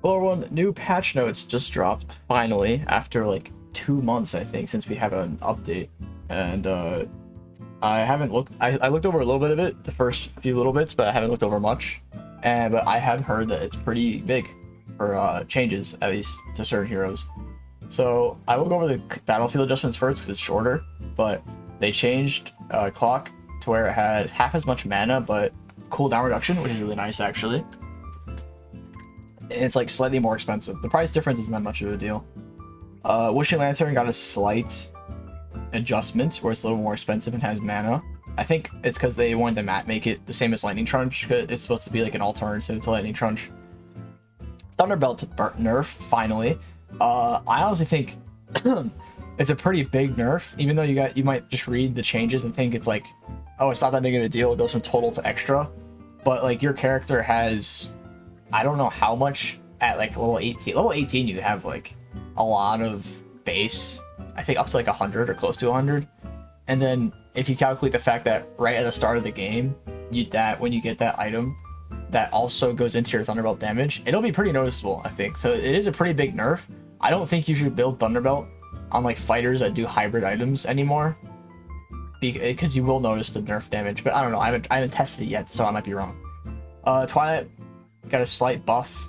Well, everyone, new patch notes just dropped finally after like 2 months, I think, since we have an update. And I haven't looked. I looked over a little bit of it, the first few little bits, but I haven't looked over much. But I have heard that it's pretty big for changes, at least to certain heroes. So I will go over the battlefield adjustments first because it's shorter. But they changed clock to where it has half as much mana, but cooldown reduction, which is really nice actually. And it's like slightly more expensive. The price difference isn't that much of a deal. Wishing Lantern got a slight adjustment where it's a little more expensive and has mana. I think it's because they wanted to make it the same as Lightning Trunch. It's supposed to be like an alternative to Lightning Trunch. Thunderbelt nerf finally. I honestly think it's a pretty big nerf, even though you might just read the changes and think it's like, oh, it's not that big of a deal. It goes from total to extra, but like your character has, I don't know how much at like level 18. Level 18, you have like a lot of base. I think up to like 100 or close to 100. And then if you calculate the fact that right at the start of the game, when you get that item, that also goes into your Thunderbelt damage, it'll be pretty noticeable, I think. So it is a pretty big nerf. I don't think you should build Thunderbelt on like fighters that do hybrid items anymore, because you will notice the nerf damage. But I don't know. I haven't tested it yet, so I might be wrong. Twilight got a slight buff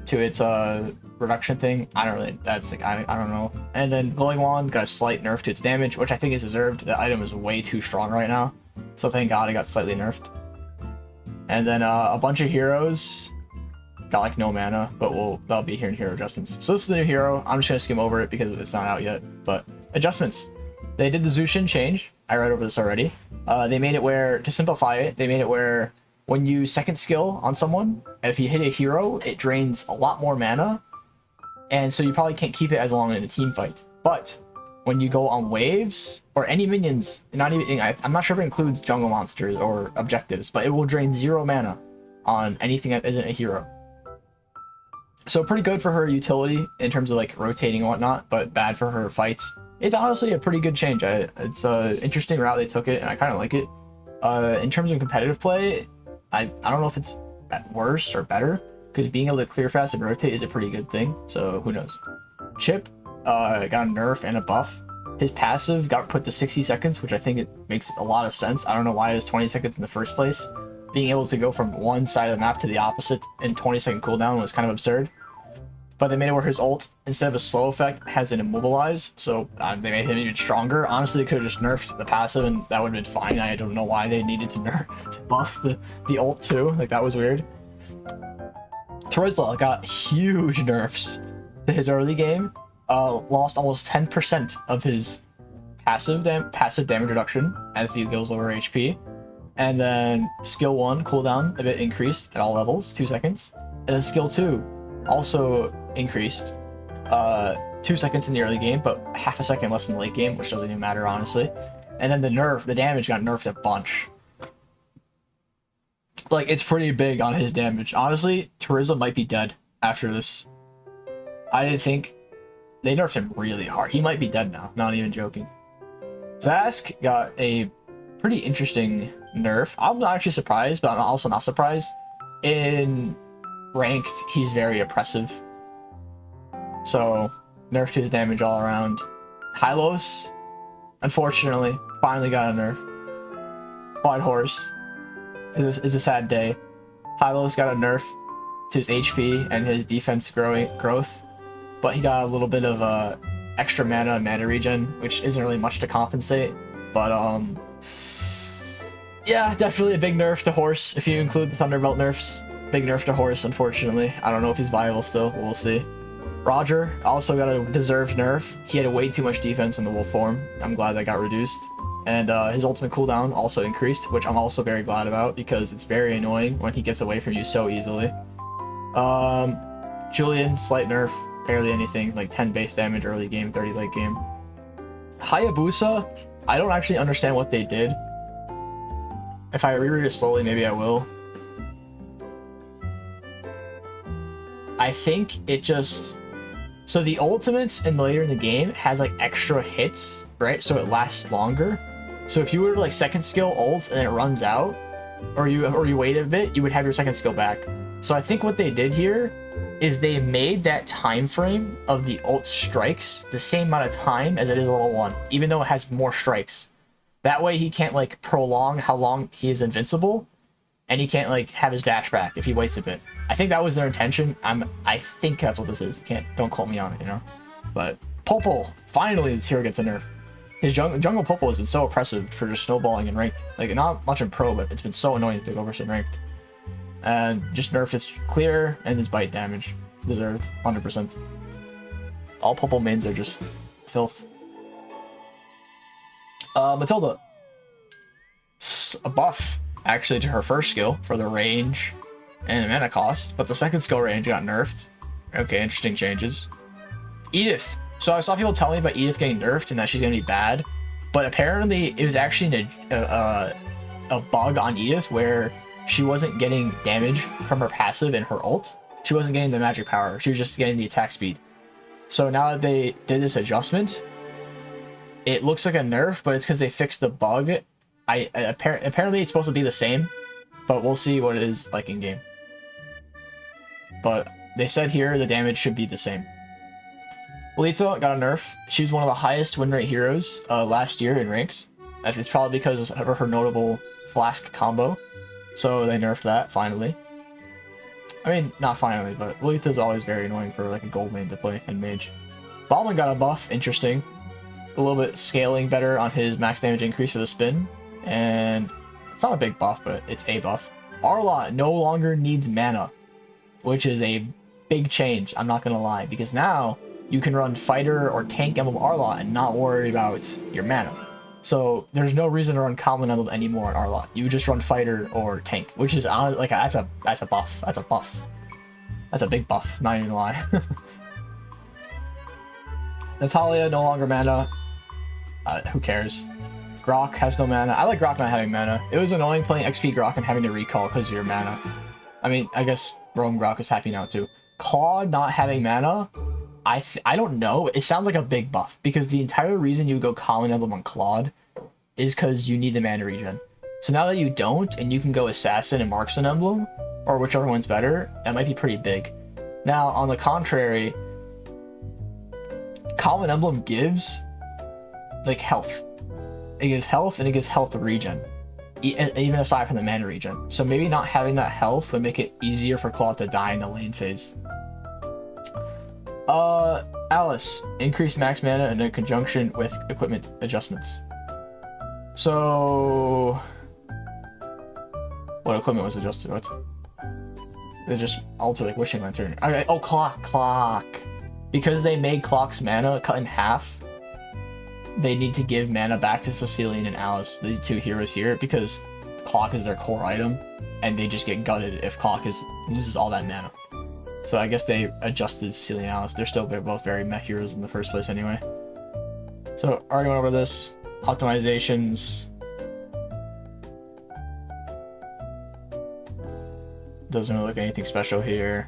to its reduction thing. I don't know. And then Glowing Wand got a slight nerf to its damage, which I think is deserved. The item is way too strong right now, so thank God it got slightly nerfed. And then a bunch of heroes got like no mana, but that'll be here in hero adjustments. So this is the new hero. I'm just gonna skim over it because it's not out yet. But adjustments, they did the Zhuxin change. I read over this already. They made it where, to simplify it, they made it where when you second skill on someone, if you hit a hero, it drains a lot more mana, and so you probably can't keep it as long in a team fight. But when you go on waves or any minions, I'm not sure if it includes jungle monsters or objectives, but it will drain 0 mana on anything that isn't a hero. So pretty good for her utility in terms of like rotating and whatnot, but bad for her fights. It's honestly a pretty good change. It's an interesting route they took it, and I kind of like it. In terms of competitive play, I don't know if it's worse or better, because being able to clear fast and rotate is a pretty good thing, so who knows. Chip got a nerf and a buff. His passive got put to 60 seconds, which I think it makes a lot of sense. I don't know why it was 20 seconds in the first place. Being able to go from one side of the map to the opposite in 20-second cooldown was kind of absurd. But they made it where his ult, instead of a slow effect, has an immobilize, so they made him even stronger. Honestly, they could have just nerfed the passive and that would have been fine. I don't know why they needed to buff the ult too. Like, that was weird. Teriz got huge nerfs to his early game. Lost almost 10% of his passive damage reduction as he goes over HP. And then skill 1 cooldown a bit increased at all levels, 2 seconds. And then skill 2 also increased 2 seconds in the early game, but half a second less in the late game, which doesn't even matter, honestly. And then the damage got nerfed a bunch. Like, it's pretty big on his damage. Honestly, Teriz might be dead after this. I didn't think they nerfed him really hard. He might be dead now, not even joking. Zask got a pretty interesting nerf. I'm not actually surprised, but I'm also not surprised. In ranked, he's very oppressive, so nerf to his damage all around. Hylos, unfortunately, finally got a nerf. Flight Horse is a sad day. Hylos got a nerf to his HP and his defense growth, but he got a little bit of extra mana and mana regen, which isn't really much to compensate. But yeah, definitely a big nerf to Horse if you include the Thunderbelt nerfs. Big nerf to Horse, unfortunately. I don't know if he's viable still. We'll see. Roger also got a deserved nerf. He had way too much defense in the wolf form. I'm glad that got reduced. And his ultimate cooldown also increased, which I'm also very glad about, because it's very annoying when he gets away from you so easily. Julian, slight nerf. Barely anything. Like 10 base damage early game, 30 late game. Hayabusa, I don't actually understand what they did. If I reread it slowly, maybe I will. I think it just... So the ultimates in later in the game has like extra hits, right? So it lasts longer. So if you were to like second skill ult and then it runs out, or you wait a bit, you would have your second skill back. So I think what they did here is they made that time frame of the ult strikes the same amount of time as it is level 1, even though it has more strikes. That way he can't like prolong how long he is invincible, and he can't like have his dash back if he waits a bit. I think that was their intention. I think that's what this is. Don't quote me on it, you know. But Popo, finally this hero gets a nerf. His jungle Popo has been so oppressive for just snowballing in ranked. Like, not much in pro, but it's been so annoying to go versus in ranked. And just nerfed its clear and his bite damage. Deserved, 100%. All Popo mains are just filth. Matilda. A buff, actually, to her first skill for the range and mana cost, but the second skill range got nerfed. Okay, interesting changes. Edith. So I saw people tell me about Edith getting nerfed and that she's gonna be bad, but apparently it was actually a bug on Edith where she wasn't getting damage from her passive and her ult. She wasn't getting the magic power. She was just getting the attack speed. So now that they did this adjustment, it looks like a nerf, but it's because they fixed the bug. Apparently it's supposed to be the same, but we'll see what it is like in game. But they said here the damage should be the same. Lolita got a nerf. She's one of the highest win rate heroes last year in ranked. It's probably because of her notable flask combo. So they nerfed that finally. I mean, not finally, but Lolita's always very annoying for like a gold main to play and mage. BALMAN got a buff, interesting. A little bit scaling better on his max damage increase for the spin. And it's not a big buff, but it's a buff. Arlott no longer needs mana, which is a big change, I'm not gonna lie, because now you can run fighter or tank emblem Arlott and not worry about your mana. So there's no reason to run common emblem anymore on Arlott. You just run fighter or tank, which is like that's a buff. That's a buff. That's a big buff. Not even gonna lie. Natalia no longer mana. Who cares? Grok has no mana. I like Grok not having mana. It was annoying playing XP Grok and having to recall because of your mana. I mean, I guess Roam Grok is happy now too. Claude not having mana. I don't know. It sounds like a big buff because the entire reason you go common emblem on Claude is because you need the mana regen. So now that you don't and you can go assassin and marksman emblem or whichever one's better, that might be pretty big. Now on the contrary, common emblem gives like health. It gives health and it gives health regen, even aside from the mana regen. So maybe not having that health would make it easier for Claude to die in the lane phase. Alice, increased max mana in conjunction with equipment adjustments. So, what equipment was adjusted? What? They just alter like wishing lantern. Okay, oh, clock. Because they made Clock's mana cut in half, they need to give mana back to Cecilian and Alice, these two heroes here, because Clock is their core item, and they just get gutted if Clock loses all that mana. So I guess they adjusted Cecilian and Alice. They're still both very meh heroes in the first place anyway. So already went over this. Optimizations. Doesn't really look like anything special here.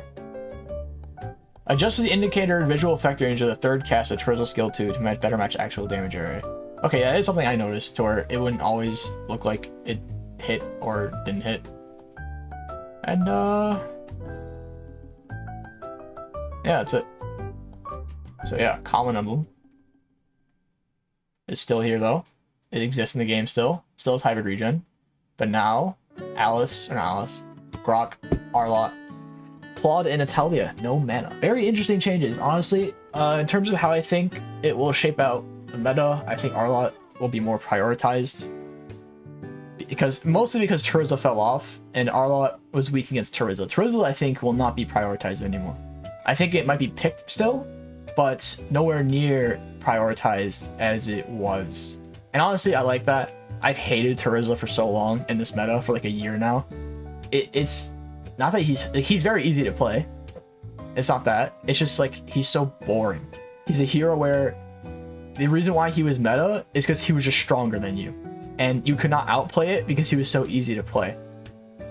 Adjusted the indicator and visual effect range of the third cast of Teriz skill 2 to better match actual damage area. Okay, yeah, it's something I noticed to where it wouldn't always look like it hit or didn't hit. And yeah, that's it. So yeah, common emblem is still here though. It exists in the game still. Still has hybrid regen. But now, Grok, Arlott, Claude, and Natalia, no mana. Very interesting changes. Honestly, in terms of how I think it will shape out the meta, I think Arlott will be more prioritized. Mostly because Teriz fell off, and Arlott was weak against Teriz. Teriz, I think, will not be prioritized anymore. I think it might be picked still, but nowhere near prioritized as it was. And honestly, I like that. I've hated Teriz for so long in this meta for like a year now. It's not that he's very easy to play. It's not that. It's just like he's so boring. He's a hero where the reason why he was meta is because he was just stronger than you. And you could not outplay it because he was so easy to play.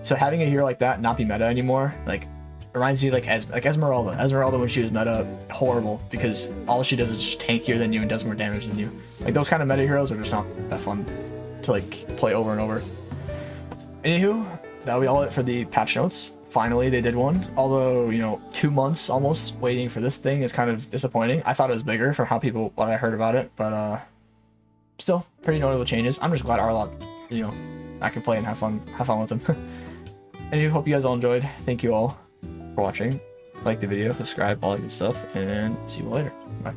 So having a hero like that not be meta anymore, like, reminds me like Esmeralda. Esmeralda when she was meta, horrible, because all she does is just tankier than you and does more damage than you. Like those kind of meta heroes are just not that fun to like play over and over. Anywho, that'll be all it for the patch notes. finally they did one. Although, you know, 2 months almost waiting for this thing is kind of disappointing. I thought it was bigger from how what I heard about it, but still pretty notable changes. I'm just glad Arlott, you know, I can play and have fun with him. Anyway, hope you guys all enjoyed. Thank you all for watching. Like the video, subscribe, all that good stuff, and see you later. Bye.